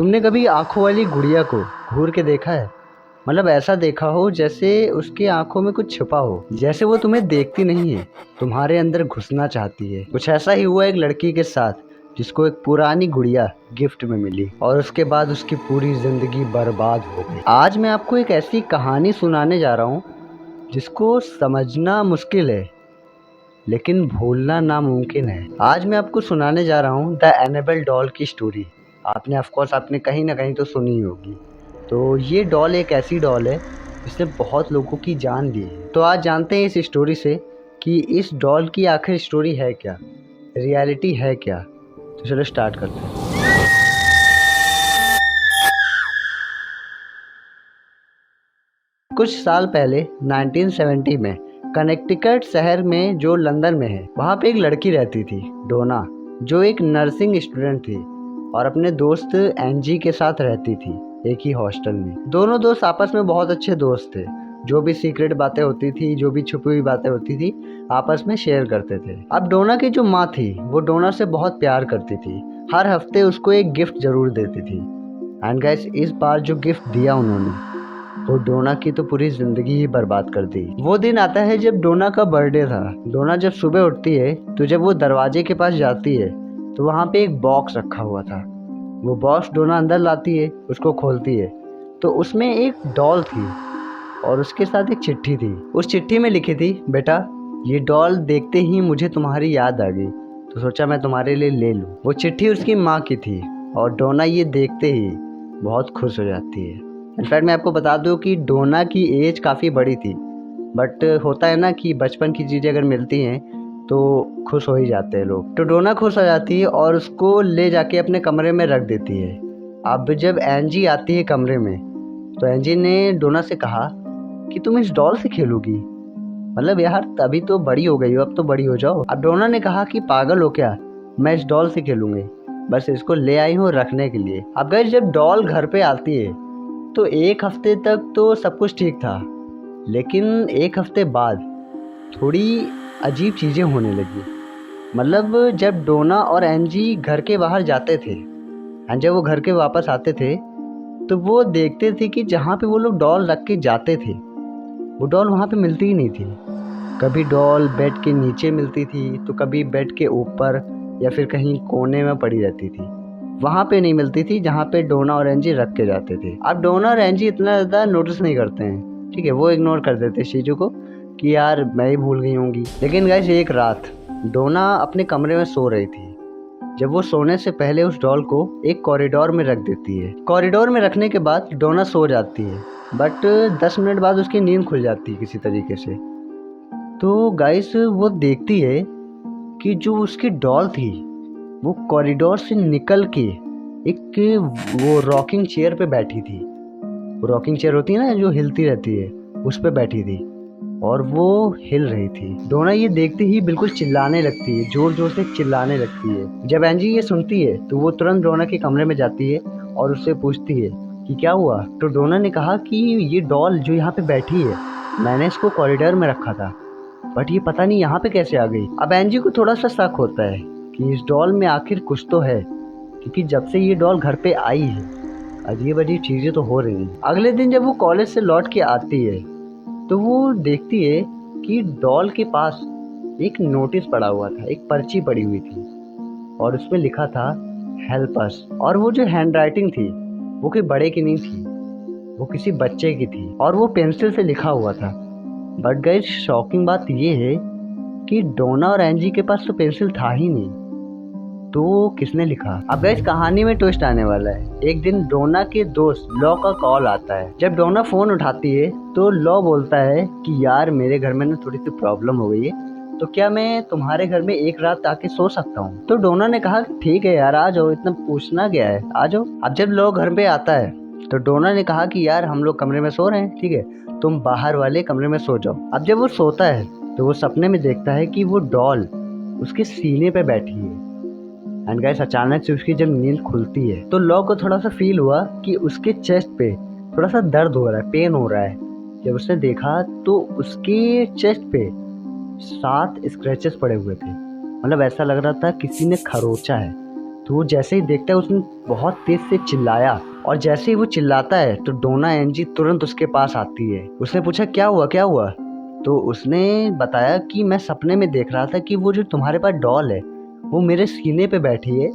तुमने कभी आँखों वाली गुड़िया को घूर के देखा है? मतलब ऐसा देखा हो जैसे उसकी आंखों में कुछ छुपा हो, जैसे वो तुम्हें देखती नहीं है, तुम्हारे अंदर घुसना चाहती है। कुछ ऐसा ही हुआ एक लड़की के साथ, जिसको एक पुरानी गुड़िया गिफ्ट में मिली और उसके बाद उसकी पूरी जिंदगी बर्बाद हो गई। आज मैं आपको एक ऐसी कहानी सुनाने जा रहा हूँ जिसको समझना मुश्किल है लेकिन भूलना नामुमकिन है। आज मैं आपको सुनाने जा रहा हूँ द एनाबेल डॉल की स्टोरी। आपने कहीं ना कहीं तो सुनी ही होगी। तो ये डॉल एक ऐसी डॉल है जिसने बहुत लोगों की जान ली है। तो आज जानते हैं इस स्टोरी से कि इस डॉल की आखिर स्टोरी है क्या, रियलिटी है क्या। तो चलो स्टार्ट करते हैं। कुछ साल पहले 1970 में कनेक्टिकट शहर में, जो लंदन में है, वहाँ पे एक लड़की रहती थी, डोना, जो एक नर्सिंग स्टूडेंट थी और अपने दोस्त एंजी के साथ रहती थी एक ही हॉस्टल में। दोनों दोस्त आपस में बहुत अच्छे दोस्त थे। जो भी सीक्रेट बातें होती थी, जो भी छुपी हुई बातें होती थी, आपस में शेयर करते थे। अब डोना की जो माँ थी वो डोना से बहुत प्यार करती थी। हर हफ्ते उसको एक गिफ्ट जरूर देती थी। एंड गाइस, इस बार जो गिफ्ट दिया उन्होंने, वो डोना की तो पूरी जिंदगी ही बर्बाद कर दी। वो दिन आता है जब डोना का बर्थडे था। डोना जब सुबह उठती है तो जब वो दरवाजे के पास जाती है तो वहाँ पे एक बॉक्स रखा हुआ था। वो बॉक्स डोना अंदर लाती है, उसको खोलती है तो उसमें एक डॉल थी और उसके साथ एक चिट्ठी थी। उस चिट्ठी में लिखी थी, बेटा, ये डॉल देखते ही मुझे तुम्हारी याद आ गई तो सोचा मैं तुम्हारे लिए ले लूं। वो चिट्ठी उसकी माँ की थी और डोना ये देखते ही बहुत खुश हो जाती है। इनफैक्ट मैं आपको बता दूं कि डोना की एज काफ़ी बड़ी थी, बट होता है ना कि बचपन की चीज़ें अगर मिलती हैं तो खुश हो ही जाते हैं लोग। तो डोना खुश हो जाती है और उसको ले जाके अपने कमरे में रख देती है। अब जब एंजी आती है कमरे में तो एंजी ने डोना से कहा कि तुम इस डॉल से खेलोगी? मतलब यार, तभी तो बड़ी हो गई हो, अब तो बड़ी हो जाओ। अब डोना ने कहा कि पागल हो क्या, मैं इस डॉल से खेलूंगी, बस इसको ले आई हूँ रखने के लिए। अब गाइस, जब डॉल घर पे आती है तो एक हफ्ते तक तो सब कुछ ठीक था, लेकिन एक हफ्ते बाद थोड़ी अजीब चीज़ें होने लगी। मतलब जब डोना और एंजी घर के बाहर जाते थे और जब वो घर के वापस आते थे तो वो देखते थे कि जहाँ पे वो लोग डॉल रख के जाते थे वो डॉल वहाँ पे मिलती ही नहीं थी। कभी डॉल बेड के नीचे मिलती थी तो कभी बेड के ऊपर या फिर कहीं कोने में पड़ी रहती थी। वहाँ पे नहीं मिलती थी जहाँ पे डोना और एंजी रख के जाते थे। अब डोना और एंजी इतना ज़्यादा नोटिस नहीं करते हैं, ठीक है, वो इग्नोर कर देते इस चीज़ों को कि यार मैं ही भूल गई होंगी। लेकिन गाइस, एक रात डोना अपने कमरे में सो रही थी। जब वो सोने से पहले उस डॉल को एक कॉरिडोर में रख देती है। कॉरिडोर में रखने के बाद डोना सो जाती है, बट 10 मिनट बाद उसकी नींद खुल जाती है किसी तरीके से। तो गाइस, वो देखती है कि जो उसकी डॉल थी वो कॉरिडोर से निकल के एक वो रॉकिंग चेयर पे बैठी थी। वो रॉकिंग चेयर होती है ना जो हिलती रहती है, उस पे बैठी थी और वो हिल रही थी। डोना ये देखते ही बिल्कुल चिल्लाने लगती है, जोर जोर से चिल्लाने लगती है। जब एंजी ये सुनती है तो वो तुरंत डोना के कमरे में जाती है और उससे पूछती है कि क्या हुआ। तो डोना ने कहा कि ये डॉल जो यहाँ पे बैठी है, मैंने इसको कॉरिडोर में रखा था, बट ये पता नहीं यहाँ पे कैसे आ गई। अब एंजी को थोड़ा सा शक होता है कि इस डॉल में आखिर कुछ तो है, क्योंकि जब से ये डॉल घर पे आई है अजीब अजीब चीजें तो हो रही हैं। अगले दिन जब वो कॉलेज से लौट के आती है तो वो देखती है कि डॉल के पास एक नोटिस पड़ा हुआ था, एक पर्ची पड़ी हुई थी और उसमें लिखा था हेल्प अस। और वो जो हैंड राइटिंग थी वो कोई बड़े की नहीं थी, वो किसी बच्चे की थी और वो पेंसिल से लिखा हुआ था। बट गाइस, शॉकिंग बात ये है कि डोना और एंजी के पास तो पेंसिल था ही नहीं, तो किसने लिखा। अब गाइस, कहानी में ट्विस्ट आने वाला है। एक दिन डोना के दोस्त लॉ का कॉल आता है। जब डोना फोन उठाती है तो लॉ बोलता है कि यार, मेरे घर में ना थोड़ी सी प्रॉब्लम हो गई है, तो क्या मैं तुम्हारे घर में एक रात आके सो सकता हूँ? तो डोना ने कहा कि ठीक है यार, आ जाओ, इतना पूछना क्या है, आ जाओ। अब जब लॉ घर पे आता है तो डोना ने कहा कि यार, हम लोग कमरे में सो रहे हैं, ठीक है, तुम बाहर वाले कमरे में सो जाओ। अब जब वो सोता है तो वो सपने में देखता है कि वो डॉल उसके सीने पे बैठी है। एंड गाइस, अचानक से उसकी जब नींद खुलती है तो लॉ को थोड़ा सा फील हुआ कि उसके चेस्ट पे थोड़ा सा दर्द हो रहा है, पेन हो रहा है। जब उसने देखा तो उसके चेस्ट पे 7 स्क्रैचेस पड़े हुए थे। मतलब ऐसा लग रहा था किसी ने खरोचा है। तो वो जैसे ही देखता है उसने बहुत तेज से चिल्लाया, और जैसे ही वो चिल्लाता है तो डोना एनजी तुरंत उसके पास आती है। उसने पूछा क्या हुआ क्या हुआ। तो उसने बताया कि मैं सपने में देख रहा था कि वो जो तुम्हारे पास डॉल है वो मेरे सीने पे बैठी है,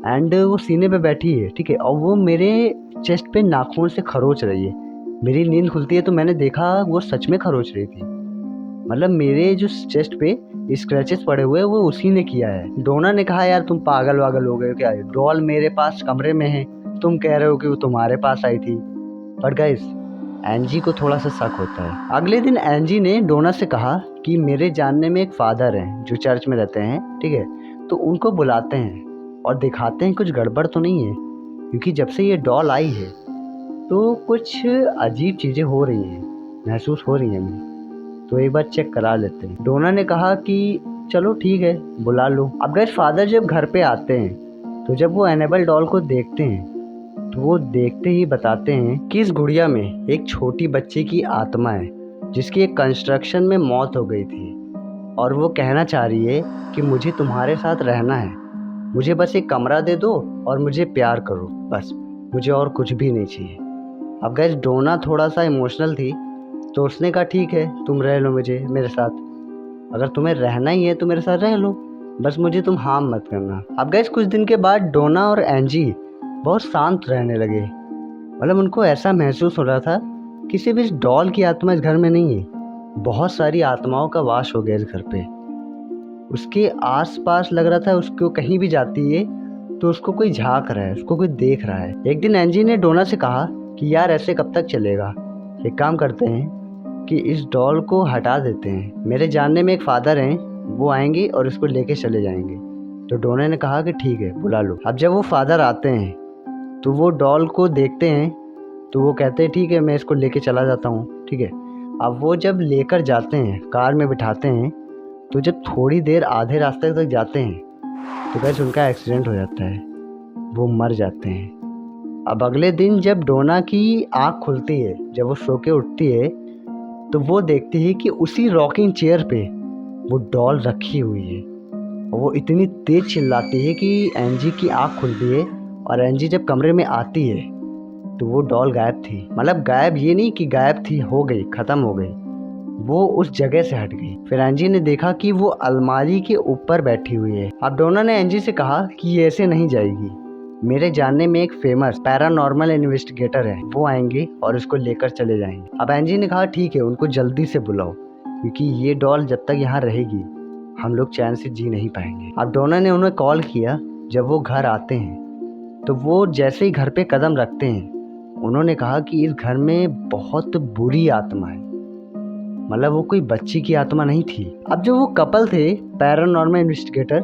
एंड वो सीने पे बैठी है, ठीक है, और वो मेरे चेस्ट पे नाखून से खरोच रही है। मेरी नींद खुलती है तो मैंने देखा वो सच में खरोच रही थी। मतलब मेरे जो चेस्ट पे स्क्रैचेस पड़े हुए वो उसी ने किया है। डोना ने कहा यार तुम पागल वागल हो गए हो क्या, डॉल मेरे पास कमरे में है, तुम कह रहे हो कि वो तुम्हारे पास आई थी। बट गाइस एनजी को थोड़ा सा शक होता है। अगले दिन एनजी ने डोना से कहा कि मेरे जानने में एक फादर हैं जो चर्च में रहते हैं, ठीक है, तो उनको बुलाते हैं और दिखाते हैं कुछ गड़बड़ तो नहीं है, क्योंकि जब से ये डॉल आई है तो कुछ अजीब चीज़ें हो रही हैं, महसूस हो रही हैं हमें, तो एक बार चेक करा लेते हैं। डोना ने कहा कि चलो ठीक है बुला लो। अब गाइस फादर जब घर पे आते हैं तो जब वो एनेबल डॉल को देखते हैं तो वो देखते ही बताते हैं कि इस गुड़िया में एक छोटी बच्ची की आत्मा है जिसकी एक कंस्ट्रक्शन में मौत हो गई थी, और वो कहना चाह रही है कि मुझे तुम्हारे साथ रहना है, मुझे बस एक कमरा दे दो और मुझे प्यार करो, बस मुझे और कुछ भी नहीं चाहिए। अब गाइस डोना थोड़ा सा इमोशनल थी तो उसने कहा ठीक है तुम रह लो मेरे साथ, अगर तुम्हें रहना ही है तो मेरे साथ रह लो, बस मुझे तुम हार्म मत करना। अब गाइस कुछ दिन के बाद डोना और एनजी बहुत शांत रहने लगे। मतलब उनको ऐसा महसूस हो रहा था कि सिर्फ इस डॉल की आत्मा इस घर में नहीं है, बहुत सारी आत्माओं का वास हो गया इस घर पे। उसके आसपास लग रहा था उसको कहीं भी जाती है तो उसको कोई झांक रहा है, उसको कोई देख रहा है। एक दिन एनजी ने डोना से कहा कि यार ऐसे कब तक चलेगा, एक काम करते हैं कि इस डॉल को हटा देते हैं, मेरे जानने में एक फादर हैं वो आएंगे और इसको लेके चले जाएंगे। तो डोना ने कहा कि ठीक है बुला लो। अब जब वो फादर आते हैं तो वो डॉल को देखते हैं तो वो कहते हैं ठीक है मैं इसको लेके चला जाता हूँ, ठीक है। अब वो जब लेकर जाते हैं कार में बिठाते हैं तो जब थोड़ी देर आधे रास्ते तक जाते हैं तो गाइस उनका एक्सीडेंट हो जाता है, वो मर जाते हैं। अब अगले दिन जब डोना की आँख खुलती है, जब वो सो के उठती है तो वो देखती है कि उसी रॉकिंग चेयर पे वो डॉल रखी हुई है, और वो इतनी तेज चिल्लाती है कि एनजी की आँख खुलती है, और एनजी जब कमरे में आती है तो वो डॉल गायब थी। मतलब गायब ये नहीं कि गायब थी, हो गई, ख़त्म हो गई, वो उस जगह से हट गई। फिर एनजी ने देखा कि वो अलमारी के ऊपर बैठी हुई है। अब डोना ने एनजी से कहा कि ये ऐसे नहीं जाएगी, मेरे जानने में एक फेमस पैरानॉर्मल इन्वेस्टिगेटर है, वो आएंगे और इसको लेकर चले जाएंगे। अब एनजी ने कहा ठीक है उनको जल्दी से बुलाओ, क्योंकि ये डॉल जब तक यहाँ रहेगी हम लोग चैन से जी नहीं पाएंगे। अब डोना ने उन्हें कॉल किया। जब वो घर आते हैं तो वो जैसे ही घर पे कदम रखते हैं उन्होंने कहा कि इस घर में बहुत बुरी आत्मा है। मतलब वो कोई बच्ची की आत्मा नहीं थी। अब जो वो कपल थे पैरानॉर्मल इन्वेस्टिगेटर,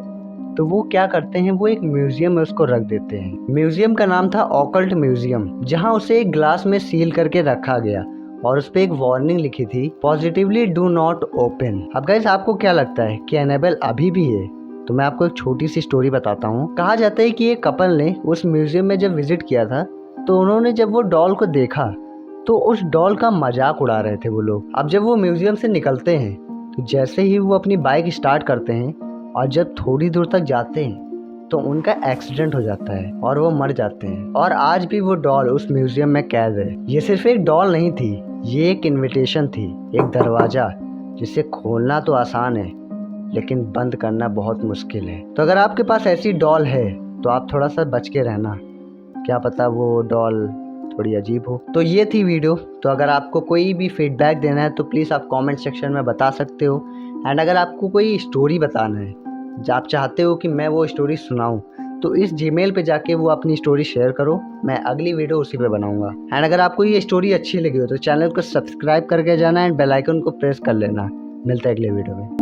तो वो क्या करते हैं, वो एक म्यूजियम में उसको रख देते हैं। म्यूजियम का नाम था ऑकल्ट म्यूजियम, जहां उसे एक ग्लास में सील करके रखा गया और उस पे एक वार्निंग लिखी थी, पॉजिटिवली डू नॉट ओपन। अब गाइस आपको क्या लगता है कि एनाबेल अभी भी है? तो मैं आपको एक छोटी सी स्टोरी बताता हूँ। कहा जाता है कि एक कपल ने उस म्यूजियम में जब विजिट किया था तो उन्होंने जब वो डॉल को देखा तो उस डॉल का मजाक उड़ा रहे थे वो लोग। अब जब वो म्यूजियम से निकलते हैं तो जैसे ही वो अपनी बाइक स्टार्ट करते हैं और जब थोड़ी दूर तक जाते हैं तो उनका एक्सीडेंट हो जाता है और वो मर जाते हैं। और आज भी वो डॉल उस म्यूजियम में कैद है। ये सिर्फ एक डॉल नहीं थी, ये एक इनविटेशन थी, एक दरवाजा जिसे खोलना तो आसान है लेकिन बंद करना बहुत मुश्किल है। तो अगर आपके पास ऐसी डॉल है तो आप थोड़ा सा बच के रहना, क्या पता वो डॉल थोड़ी अजीब हो। तो ये थी वीडियो। तो अगर आपको कोई भी फीडबैक देना है तो प्लीज़ आप कमेंट सेक्शन में बता सकते हो। एंड अगर आपको कोई स्टोरी बताना है, आप चाहते हो कि मैं वो स्टोरी सुनाऊं, तो इस जीमेल पे जाके वो अपनी स्टोरी शेयर करो, मैं अगली वीडियो उसी पे बनाऊंगा। एंड अगर आपको ये स्टोरी अच्छी लगी हो तो चैनल को सब्सक्राइब करके जाना एंड बेल आइकन को प्रेस कर लेना। मिलता है अगले वीडियो में।